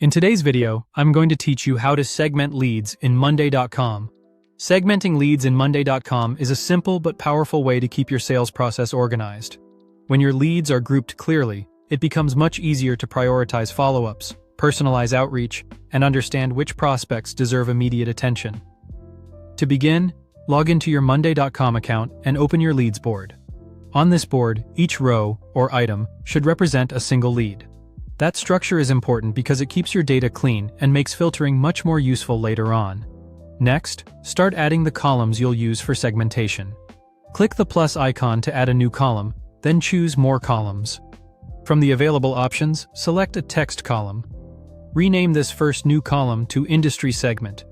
In today's video, I'm going to teach you how to segment leads in Monday.com. Segmenting leads in Monday.com is a simple but powerful way to keep your sales process organized. When your leads are grouped clearly, it becomes much easier to prioritize follow-ups, personalize outreach, and understand which prospects deserve immediate attention. To begin, log into your Monday.com account and open your leads board. On this board, each row, or item, should represent a single lead. That structure is important because it keeps your data clean and makes filtering much more useful later on. Next, start adding the columns you'll use for segmentation. Click the plus icon to add a new column, then choose More Columns. From the available options, select a text column. Rename this first new column to Industry Segment.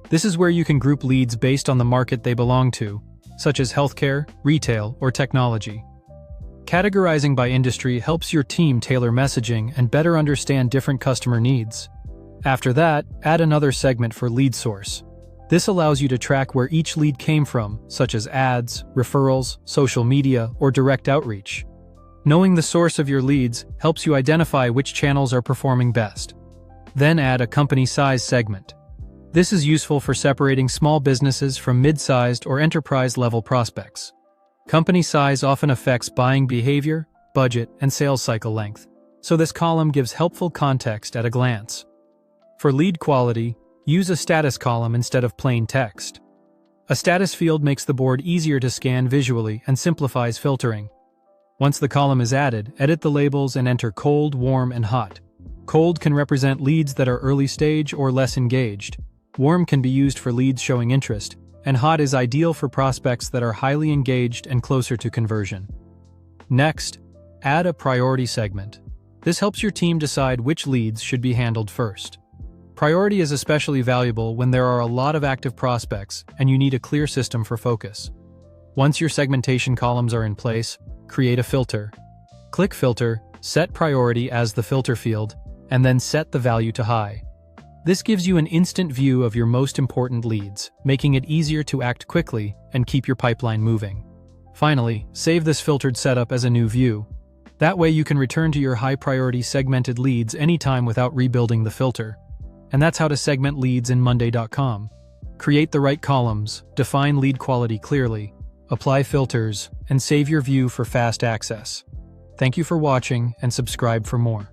This is where you can group leads based on the market they belong to, such as healthcare, retail, or technology. Categorizing by industry helps your team tailor messaging and better understand different customer needs. After that, add another segment for lead source. This allows you to track where each lead came from, such as ads, referrals, social media, or direct outreach. Knowing the source of your leads helps you identify which channels are performing best. Then add a company size segment. This is useful for separating small businesses from mid-sized or enterprise-level prospects. Company size often affects buying behavior, budget, and sales cycle length, so this column gives helpful context at a glance. For lead quality, use a status column instead of plain text. A status field makes the board easier to scan visually and simplifies filtering. Once the column is added, edit the labels and enter cold, warm, and hot. Cold can represent leads that are early stage or less engaged. Warm can be used for leads showing interest, and hot is ideal for prospects that are highly engaged and closer to conversion. Next, add a priority segment. This helps your team decide which leads should be handled first. Priority is especially valuable when there are a lot of active prospects and you need a clear system for focus. Once your segmentation columns are in place, create a filter. Click Filter, set Priority as the filter field, and then set the value to High. This gives you an instant view of your most important leads, making it easier to act quickly and keep your pipeline moving. Finally, save this filtered setup as a new view. That way you can return to your high-priority segmented leads anytime without rebuilding the filter. And that's how to segment leads in Monday.com. Create the right columns, define lead quality clearly, apply filters, and save your view for fast access. Thank you for watching and subscribe for more.